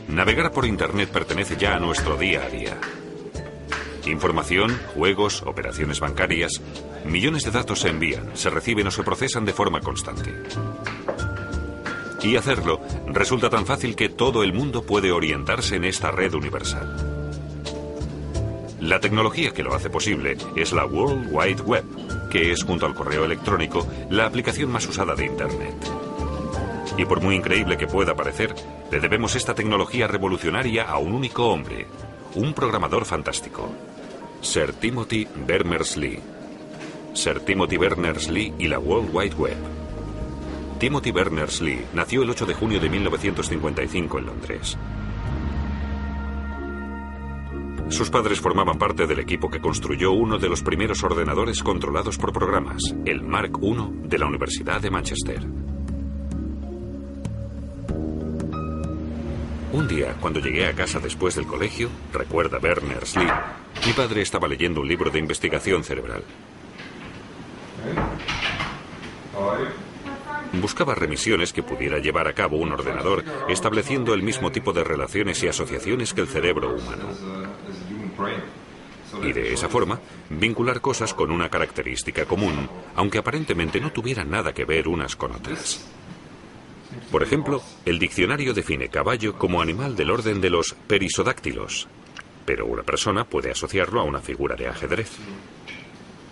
Navegar por Internet pertenece ya a nuestro día a día. Información, juegos, operaciones bancarias, millones de datos se envían, se reciben o se procesan de forma constante. Y hacerlo resulta tan fácil que todo el mundo puede orientarse en esta red universal. La tecnología que lo hace posible es la World Wide Web, que es, junto al correo electrónico, la aplicación más usada de Internet. Y por muy increíble que pueda parecer, le debemos esta tecnología revolucionaria a un único hombre, un programador fantástico, Sir Timothy Berners-Lee. Sir Timothy Berners-Lee y la World Wide Web. Timothy Berners-Lee nació el 8 de junio de 1955 en Londres. Sus padres formaban parte del equipo que construyó uno de los primeros ordenadores controlados por programas, el Mark I de la Universidad de Manchester. Un día, cuando llegué a casa después del colegio, recuerda Berners-Lee, mi padre estaba leyendo un libro de investigación cerebral. Buscaba remisiones que pudiera llevar a cabo un ordenador, estableciendo el mismo tipo de relaciones y asociaciones que el cerebro humano. Y de esa forma, vincular cosas con una característica común, aunque aparentemente no tuvieran nada que ver unas con otras. Por ejemplo, el diccionario define caballo como animal del orden de los perisodáctilos, pero una persona puede asociarlo a una figura de ajedrez.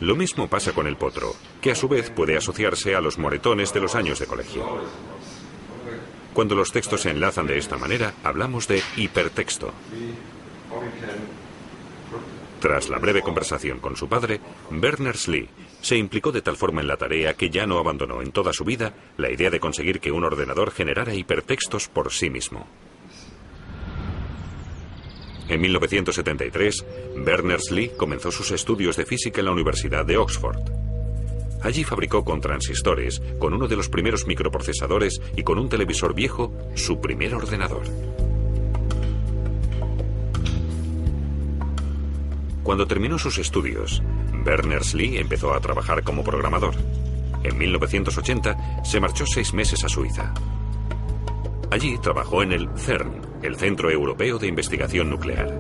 Lo mismo pasa con el potro, que a su vez puede asociarse a los moretones de los años de colegio. Cuando los textos se enlazan de esta manera, hablamos de hipertexto. Tras la breve conversación con su padre, Berners-Lee se implicó de tal forma en la tarea que ya no abandonó en toda su vida la idea de conseguir que un ordenador generara hipertextos por sí mismo. En 1973, Berners-Lee comenzó sus estudios de física en la Universidad de Oxford. Allí fabricó con transistores, con uno de los primeros microprocesadores y con un televisor viejo, su primer ordenador. Cuando terminó sus estudios, Berners-Lee empezó a trabajar como programador. En 1980 se marchó 6 meses a Suiza. Allí trabajó en el CERN, el Centro Europeo de Investigación Nuclear.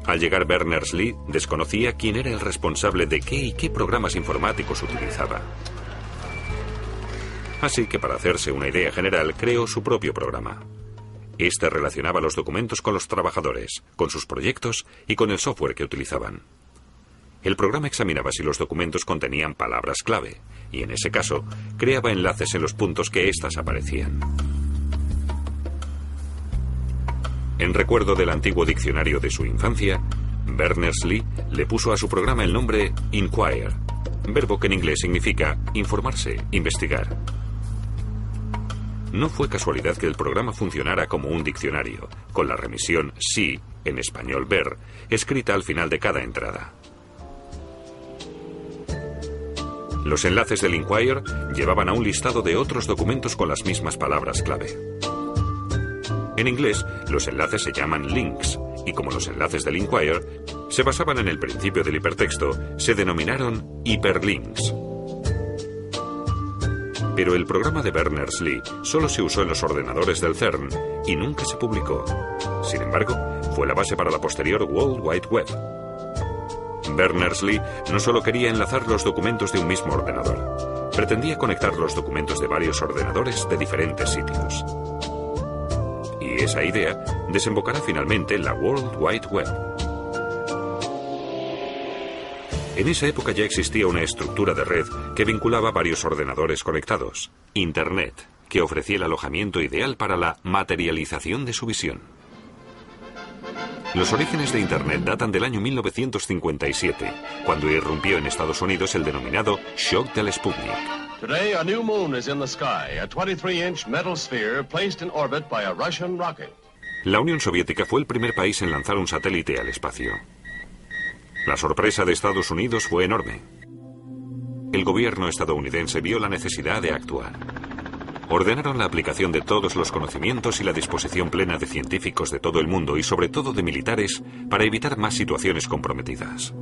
Al llegar Berners-Lee desconocía quién era el responsable de qué y qué programas informáticos utilizaba. Así que para hacerse una idea general creó su propio programa. Este relacionaba los documentos con los trabajadores, con sus proyectos y con el software que utilizaban. El programa examinaba si los documentos contenían palabras clave, y en ese caso, creaba enlaces en los puntos que éstas aparecían. En recuerdo del antiguo diccionario de su infancia, Berners-Lee le puso a su programa el nombre Inquire, verbo que en inglés significa informarse, investigar. No fue casualidad que el programa funcionara como un diccionario, con la remisión sí, en español ver, escrita al final de cada entrada. Los enlaces del Inquire llevaban a un listado de otros documentos con las mismas palabras clave. En inglés, los enlaces se llaman links, y como los enlaces del Inquire se basaban en el principio del hipertexto, se denominaron hiperlinks. Pero el programa de Berners-Lee solo se usó en los ordenadores del CERN y nunca se publicó. Sin embargo, fue la base para la posterior World Wide Web. Berners-Lee no solo quería enlazar los documentos de un mismo ordenador, pretendía conectar los documentos de varios ordenadores de diferentes sitios. Y esa idea desembocará finalmente en la World Wide Web. En esa época ya existía una estructura de red que vinculaba varios ordenadores conectados, Internet, que ofrecía el alojamiento ideal para la materialización de su visión. Los orígenes de Internet datan del año 1957, cuando irrumpió en Estados Unidos el denominado shock del Sputnik. Today, a new moon is in the sky, a 23-inch metal sphere placed in orbit by a Russian rocket. La Unión Soviética fue el primer país en lanzar un satélite al espacio. La sorpresa de Estados Unidos fue enorme. El gobierno estadounidense vio la necesidad de actuar. Ordenaron la aplicación de todos los conocimientos y la disposición plena de científicos de todo el mundo y sobre todo de militares para evitar más situaciones comprometidas.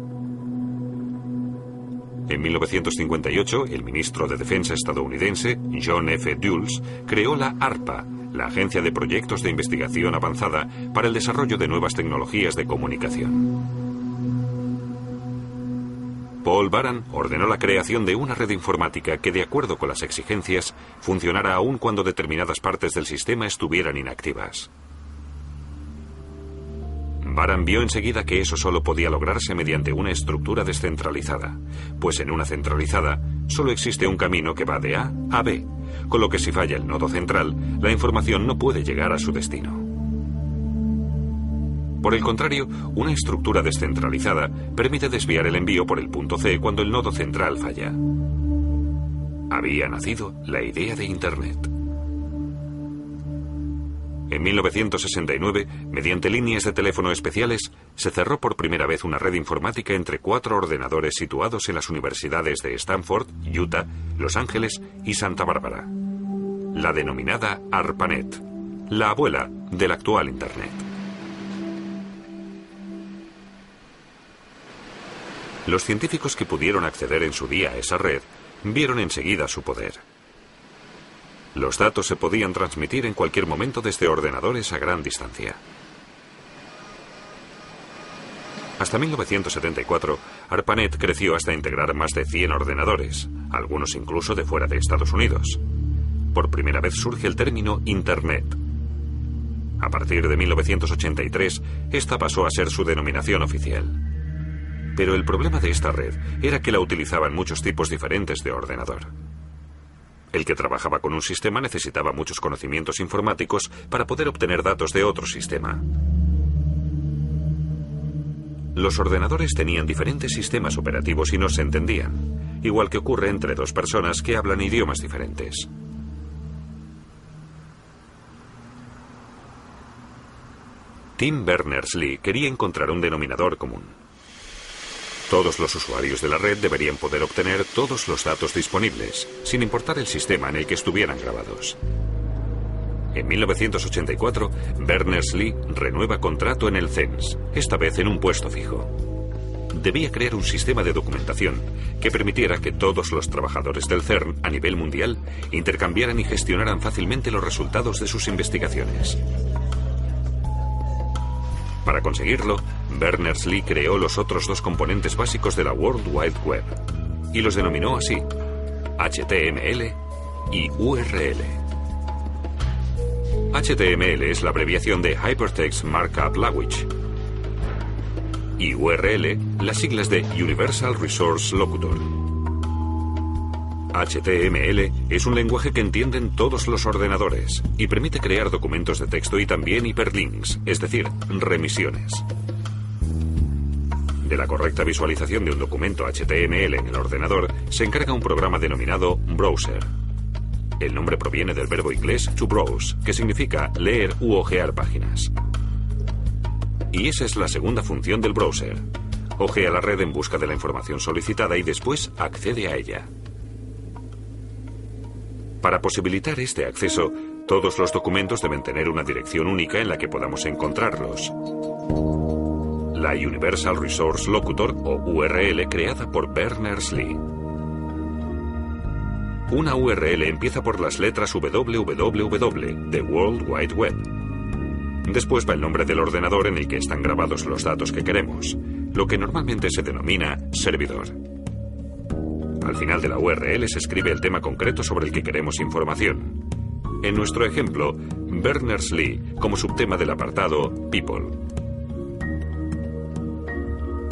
En 1958, el ministro de Defensa estadounidense, John F. Dulles, creó la ARPA, la agencia de proyectos de investigación avanzada para el desarrollo de nuevas tecnologías de comunicación. Paul Baran ordenó la creación de una red informática que, de acuerdo con las exigencias, funcionara aún cuando determinadas partes del sistema estuvieran inactivas. Baran vio enseguida que eso solo podía lograrse mediante una estructura descentralizada, pues en una centralizada solo existe un camino que va de A a B, con lo que si falla el nodo central, la información no puede llegar a su destino. Por el contrario, una estructura descentralizada permite desviar el envío por el punto C cuando el nodo central falla. Había nacido la idea de Internet. En 1969, mediante líneas de teléfono especiales, se cerró por primera vez una red informática entre 4 ordenadores situados en las universidades de Stanford, Utah, Los Ángeles y Santa Bárbara. La denominada ARPANET, la abuela del actual Internet. Los científicos que pudieron acceder en su día a esa red vieron enseguida su poder. Los datos se podían transmitir en cualquier momento desde ordenadores a gran distancia. Hasta 1974, ARPANET creció hasta integrar más de 100 ordenadores, algunos incluso de fuera de Estados Unidos. Por primera vez surge el término Internet. A partir de 1983, esta pasó a ser su denominación oficial. Pero el problema de esta red era que la utilizaban muchos tipos diferentes de ordenador. El que trabajaba con un sistema necesitaba muchos conocimientos informáticos para poder obtener datos de otro sistema. Los ordenadores tenían diferentes sistemas operativos y no se entendían, igual que ocurre entre dos personas que hablan idiomas diferentes. Tim Berners-Lee quería encontrar un denominador común. Todos los usuarios de la red deberían poder obtener todos los datos disponibles, sin importar el sistema en el que estuvieran grabados. En 1984, Berners-Lee renueva contrato en el CERN, esta vez en un puesto fijo. Debía crear un sistema de documentación que permitiera que todos los trabajadores del CERN a nivel mundial intercambiaran y gestionaran fácilmente los resultados de sus investigaciones. Para conseguirlo, Berners-Lee creó los otros dos componentes básicos de la World Wide Web y los denominó así: HTML y URL. HTML es la abreviación de Hypertext Markup Language y URL las siglas de Universal Resource Locator. HTML es un lenguaje que entienden todos los ordenadores y permite crear documentos de texto y también hiperlinks, es decir, remisiones. De la correcta visualización de un documento HTML en el ordenador se encarga un programa denominado Browser. El nombre proviene del verbo inglés to browse, que significa leer u hojear páginas. Y esa es la segunda función del browser. Hojea la red en busca de la información solicitada y después accede a ella. Para posibilitar este acceso, todos los documentos deben tener una dirección única en la que podamos encontrarlos. La Universal Resource Locator, o URL, creada por Berners-Lee. Una URL empieza por las letras www de World Wide Web. Después va el nombre del ordenador en el que están grabados los datos que queremos, lo que normalmente se denomina servidor. Al final de la URL se escribe el tema concreto sobre el que queremos información. En nuestro ejemplo, Berners-Lee como subtema del apartado People.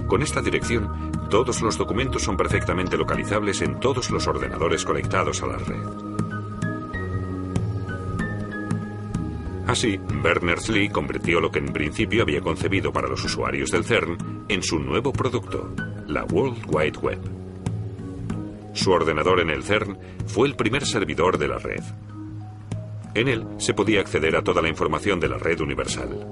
Con esta dirección, todos los documentos son perfectamente localizables en todos los ordenadores conectados a la red. Así, Berners-Lee convirtió lo que en principio había concebido para los usuarios del CERN en su nuevo producto, la World Wide Web. Su ordenador en el CERN fue el primer servidor de la red. En él se podía acceder a toda la información de la red universal.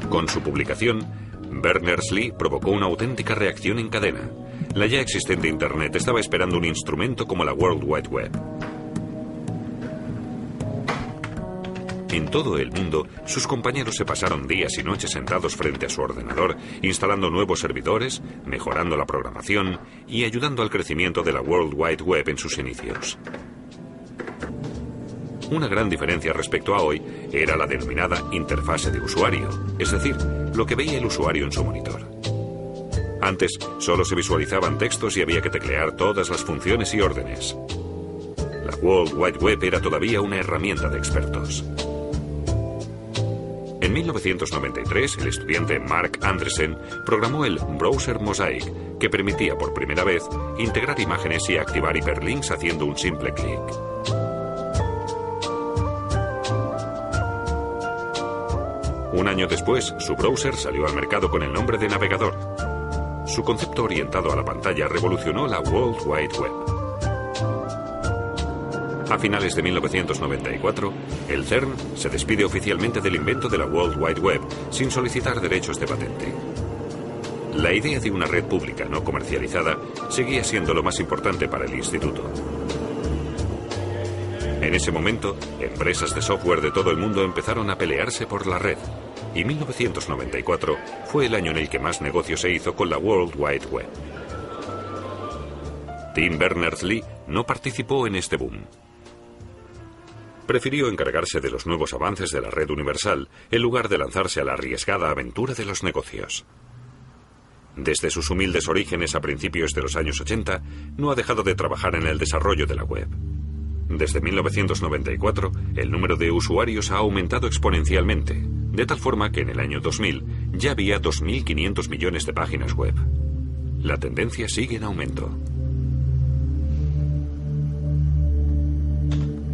Con su publicación, Berners-Lee provocó una auténtica reacción en cadena. La ya existente Internet estaba esperando un instrumento como la World Wide Web. En todo el mundo, sus compañeros se pasaron días y noches sentados frente a su ordenador, instalando nuevos servidores, mejorando la programación y ayudando al crecimiento de la World Wide Web en sus inicios. Una gran diferencia respecto a hoy era la denominada interfase de usuario, es decir, lo que veía el usuario en su monitor. Antes solo se visualizaban textos y había que teclear todas las funciones y órdenes. La World Wide Web era todavía una herramienta de expertos. En 1993, el estudiante Mark Andreessen programó el Browser Mosaic, que permitía por primera vez integrar imágenes y activar hiperlinks haciendo un simple clic. Un año después, su browser salió al mercado con el nombre de navegador. Su concepto orientado a la pantalla revolucionó la World Wide Web. A finales de 1994, el CERN se despide oficialmente del invento de la World Wide Web sin solicitar derechos de patente. La idea de una red pública no comercializada seguía siendo lo más importante para el instituto. En ese momento, empresas de software de todo el mundo empezaron a pelearse por la red, y 1994 fue el año en el que más negocio se hizo con la World Wide Web. Tim Berners-Lee no participó en este boom. Prefirió encargarse de los nuevos avances de la red universal en lugar de lanzarse a la arriesgada aventura de los negocios. Desde sus humildes orígenes a principios de los años 80, no ha dejado de trabajar en el desarrollo de la web. Desde 1994, el número de usuarios ha aumentado exponencialmente, de tal forma que en el año 2000 ya había 2.500 millones de páginas web. La tendencia sigue en aumento.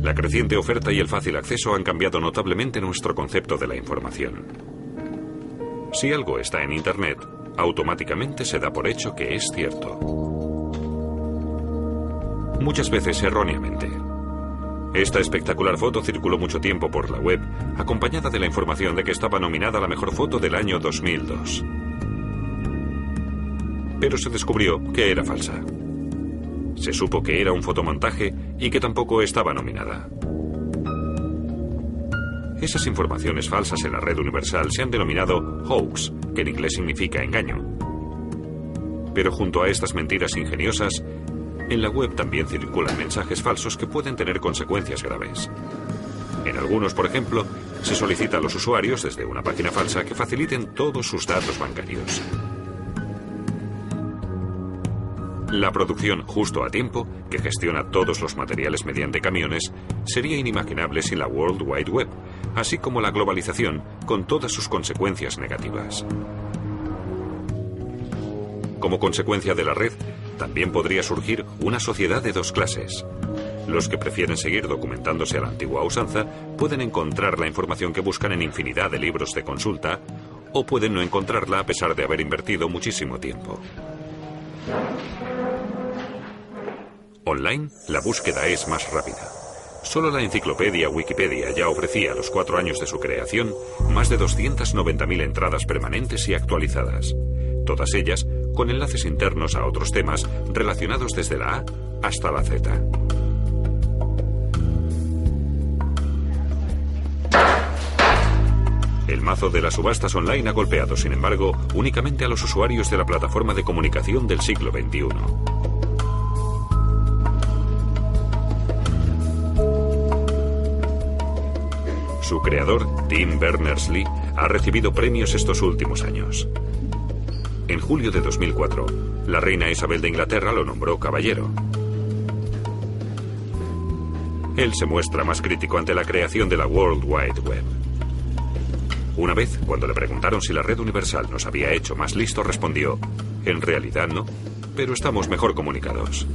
La creciente oferta y el fácil acceso han cambiado notablemente nuestro concepto de la información. Si algo está en Internet, automáticamente se da por hecho que es cierto. Muchas veces erróneamente. Esta espectacular foto circuló mucho tiempo por la web, acompañada de la información de que estaba nominada a la mejor foto del año 2002. Pero se descubrió que era falsa. Se supo que era un fotomontaje y que tampoco estaba nominada. Esas informaciones falsas en la red universal se han denominado hoax, que en inglés significa engaño. Pero junto a estas mentiras ingeniosas, en la web también circulan mensajes falsos que pueden tener consecuencias graves. En algunos, por ejemplo, se solicita a los usuarios desde una página falsa que faciliten todos sus datos bancarios. La producción justo a tiempo, que gestiona todos los materiales mediante camiones, sería inimaginable sin la World Wide Web, así como la globalización con todas sus consecuencias negativas. Como consecuencia de la red, también podría surgir una sociedad de dos clases. Los que prefieren seguir documentándose a la antigua usanza pueden encontrar la información que buscan en infinidad de libros de consulta, o pueden no encontrarla a pesar de haber invertido muchísimo tiempo. Online, la búsqueda es más rápida. Solo la enciclopedia Wikipedia ya ofrecía a los 4 años de su creación más de 290.000 entradas permanentes y actualizadas, todas ellas con enlaces internos a otros temas relacionados desde la A hasta la Z. El mazo de las subastas online ha golpeado, sin embargo, únicamente a los usuarios de la plataforma de comunicación del siglo XXI. Su creador, Tim Berners-Lee, ha recibido premios estos últimos años. En julio de 2004, la reina Isabel de Inglaterra lo nombró caballero. Él se muestra más crítico ante la creación de la World Wide Web. Una vez, cuando le preguntaron si la red universal nos había hecho más listos, respondió: en realidad no, pero estamos mejor comunicados.